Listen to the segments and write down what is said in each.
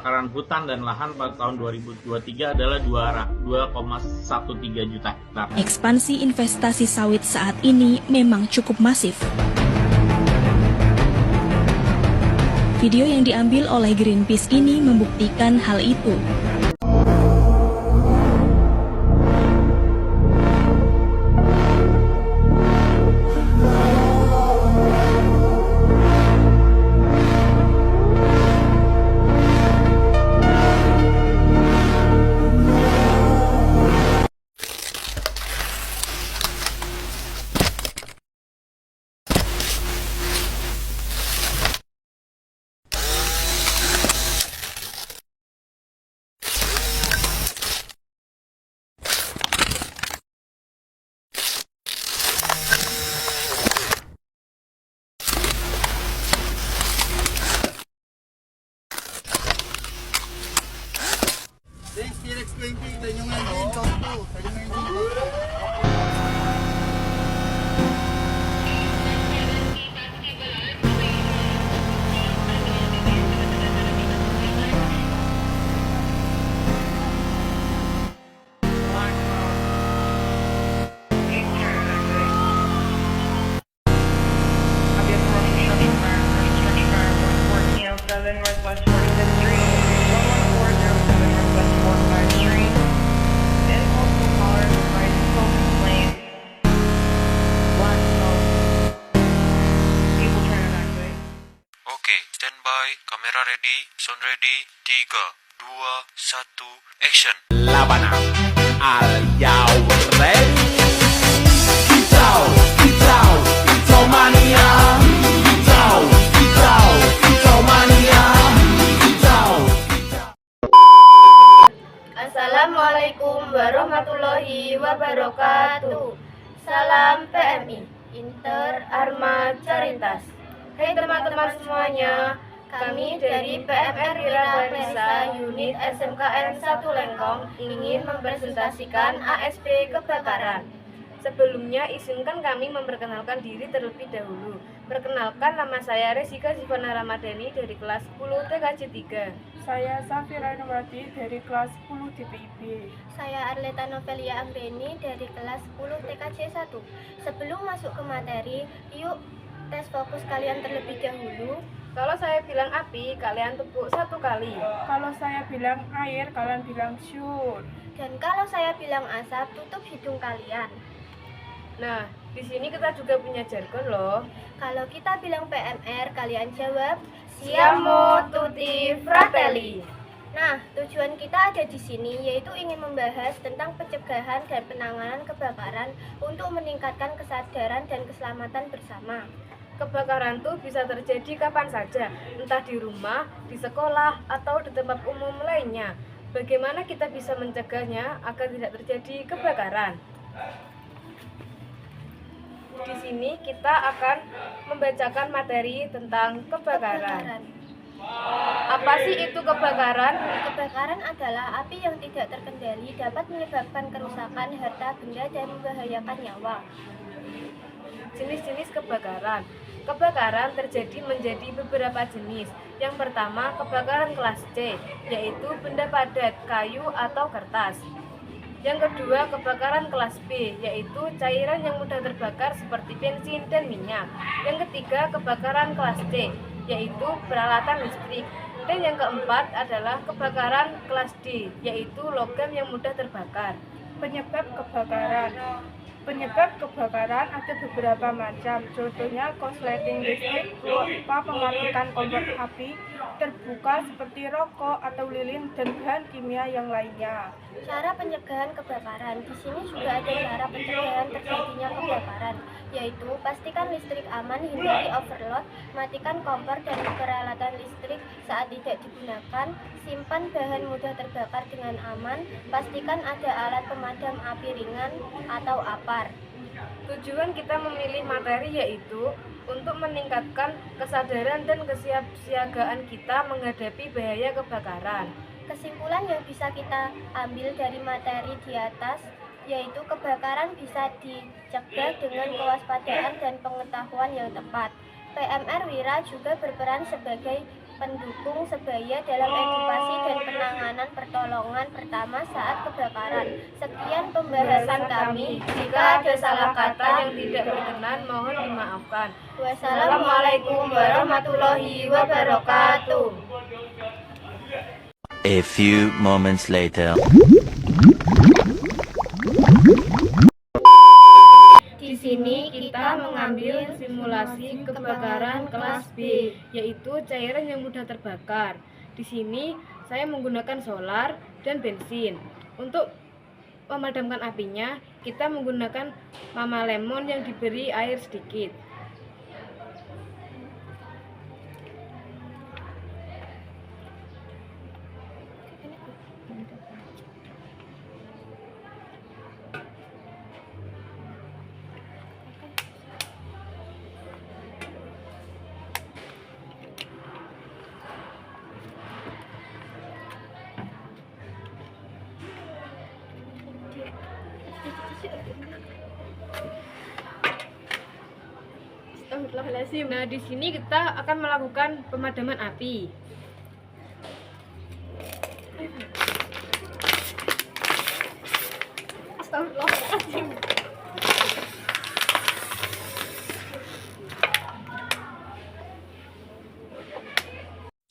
kebakaran hutan dan lahan pada tahun 2023 adalah 2,13 juta hektar. Ekspansi investasi sawit saat ini memang cukup masif. Video yang diambil oleh Greenpeace ini membuktikan hal itu. Northwest 45th Street, 11407 Northwest 45th Street. And multiple callers providing full complaints. Black smoke. People trying to evacuate. Oke, standby, kamera ready, sound ready, 3, 2, 1, action. Labana, are you ready? Kicau, kicau, kicau mania. Kicau, kicau, kicau mania. Kicau, kicau. Assalamualaikum warahmatullahi wabarakatuh. Salam PMI, Inter Arma Caritas. Hai teman-teman semuanya, kami dari PMR Wira Desa Unit SMKN 1 Lengkong ingin mempresentasikan ASP kebakaran. Sebelumnya, izinkan kami memperkenalkan diri terlebih dahulu. Perkenalkan, nama saya Resika Zivana Ramadhani dari kelas 10 TKJ 3. Saya Safira Nurwati dari kelas 10 DPIB. Saya Arleta Novelia Anggreni dari kelas 10 TKJ 1. Sebelum masuk ke materi, yuk tes fokus kalian terlebih dahulu. Kalau saya bilang api, kalian tepuk 1 kali. Kalau saya bilang air, kalian bilang syur. Dan kalau saya bilang asap, tutup hidung kalian. Nah, di sini kita juga punya jargon loh. Kalau kita bilang PMR, kalian jawab Siamo Tutti Fratelli. Nah, tujuan kita ada di sini yaitu ingin membahas tentang pencegahan dan penanganan kebakaran untuk meningkatkan kesadaran dan keselamatan bersama. Kebakaran tuh bisa terjadi kapan saja, entah di rumah, di sekolah, atau di tempat umum lainnya. Bagaimana kita bisa mencegahnya agar tidak terjadi kebakaran? Di sini kita akan membacakan materi tentang kebakaran. Apa sih itu kebakaran? Kebakaran adalah api yang tidak terkendali dapat menyebabkan kerusakan harta benda dan membahayakan nyawa. Jenis-jenis kebakaran. Kebakaran terjadi menjadi beberapa jenis. Yang pertama, kebakaran kelas C, yaitu benda padat, kayu atau kertas. Yang kedua, kebakaran kelas B, yaitu cairan yang mudah terbakar seperti bensin dan minyak. Yang ketiga, kebakaran kelas D, yaitu peralatan listrik. Dan yang keempat adalah kebakaran kelas D, yaitu logam yang mudah terbakar. Penyebab kebakaran. Penyebab kebakaran ada beberapa macam, contohnya korsleting listrik berupa mematikan kompor api terbuka seperti rokok atau lilin dan bahan kimia yang lainnya. Cara pencegahan kebakaran. Di sini juga ada cara pencegahan terjadinya kebakaran, yaitu pastikan listrik aman, hindari overload, matikan kompor dan peralatan listrik saat tidak digunakan, simpan bahan mudah terbakar dengan aman, pastikan ada alat pemadam api ringan atau APAR. Tujuan kita memilih materi yaitu untuk meningkatkan kesadaran dan kesiapsiagaan kita menghadapi bahaya kebakaran. Kesimpulan yang bisa kita ambil dari materi di atas yaitu kebakaran bisa dicegah dengan kewaspadaan dan pengetahuan yang tepat. PMR Wira juga berperan sebagai pendukung sebaya dalam edukasi memberikan pertolongan pertama saat kebakaran. Sekian pembahasan kami. Jika ada salah kata yang tidak berkenan, mohon dimaafkan. Wassalamualaikum warahmatullahi wabarakatuh. A few moments later. Di sini kita mengambil simulasi kebakaran kelas B, yaitu cairan yang mudah terbakar. Di sini saya menggunakan solar dan bensin. Untuk memadamkan apinya, kita menggunakan mama lemon yang diberi air sedikit. Nah, di sini kita akan melakukan pemadaman api. Astagfirullahaladzim.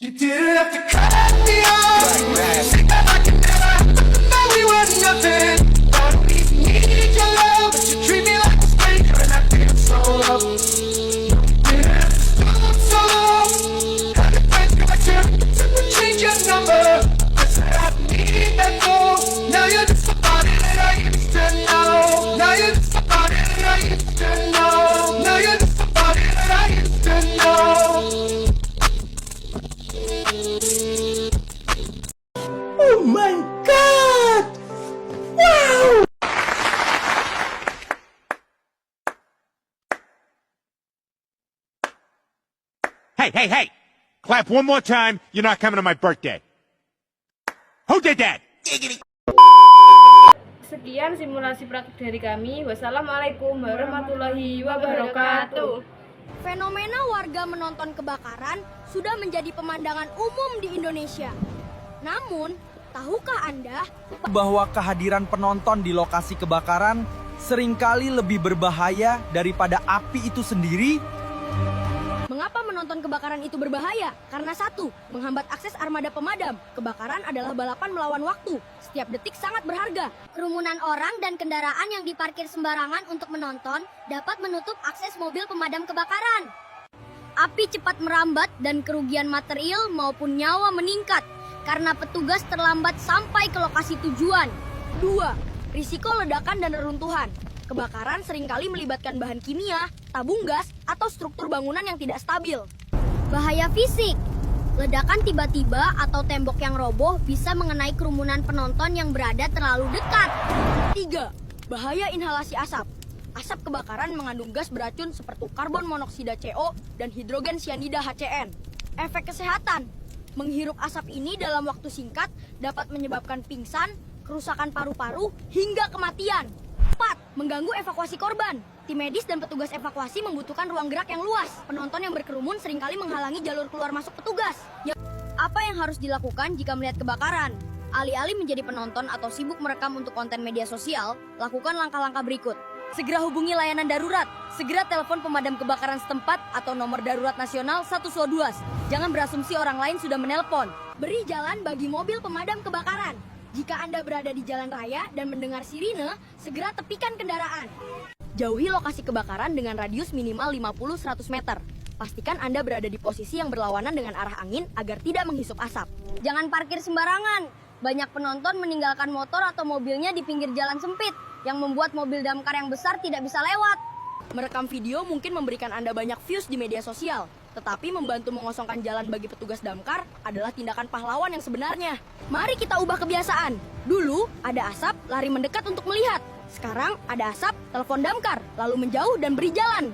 You didn't have to cut me off. Think that I can never know we were nothing. I don't even need your love, but you treat me like a stranger, and I feel so loved. Change your number. I said I need that more. Now you're just somebody that I used to know. Now you're just somebody that I used to know. Now you're just somebody that I used to know. Oh my God! Wow! Hey! Clap one more time, you're not coming to my birthday. Who did that? Sekian simulasi praktik dari kami. Wassalamualaikum warahmatullahi wabarakatuh. Fenomena warga menonton kebakaran sudah menjadi pemandangan umum di Indonesia. Namun, tahukah Anda bahwa kehadiran penonton di lokasi kebakaran seringkali lebih berbahaya daripada api itu sendiri? mengapa menonton kebakaran itu berbahaya? Karena satu, menghambat akses armada pemadam. Kebakaran adalah balapan melawan waktu. Setiap detik sangat berharga. Kerumunan orang dan kendaraan yang diparkir sembarangan untuk menonton dapat menutup akses mobil pemadam kebakaran. Api cepat merambat dan kerugian material maupun nyawa meningkat karena petugas terlambat sampai ke lokasi tujuan. 2. Risiko ledakan dan reruntuhan. Kebakaran seringkali melibatkan bahan kimia, tabung gas, atau struktur bangunan yang tidak stabil. Bahaya fisik. Ledakan tiba-tiba atau tembok yang roboh bisa mengenai kerumunan penonton yang berada terlalu dekat. 3. Bahaya inhalasi asap. Asap kebakaran mengandung gas beracun seperti karbon monoksida CO dan hidrogen sianida HCN. Efek kesehatan. Menghirup asap ini dalam waktu singkat dapat menyebabkan pingsan, kerusakan paru-paru, hingga kematian. 4. Mengganggu evakuasi korban. Tim medis dan petugas evakuasi membutuhkan ruang gerak yang luas. Penonton yang berkerumun seringkali menghalangi jalur keluar masuk petugas. Apa yang harus dilakukan jika melihat kebakaran? Alih-alih menjadi penonton atau sibuk merekam untuk konten media sosial, lakukan langkah-langkah berikut. Segera hubungi layanan darurat. Segera telepon pemadam kebakaran setempat atau nomor darurat nasional 112. Jangan berasumsi orang lain sudah menelpon. Beri jalan bagi mobil pemadam kebakaran. Jika Anda berada di jalan raya dan mendengar sirine, segera tepikan kendaraan. Jauhi lokasi kebakaran dengan radius minimal 50-100 meter. Pastikan Anda berada di posisi yang berlawanan dengan arah angin agar tidak menghisap asap. Jangan parkir sembarangan. Banyak penonton meninggalkan motor atau mobilnya di pinggir jalan sempit, yang membuat mobil damkar yang besar tidak bisa lewat. Merekam video mungkin memberikan Anda banyak views di media sosial, tetapi membantu mengosongkan jalan bagi petugas damkar adalah tindakan pahlawan yang sebenarnya. Mari kita ubah kebiasaan. Dulu ada asap, lari mendekat untuk melihat. Sekarang ada asap, telepon damkar, lalu menjauh dan beri jalan.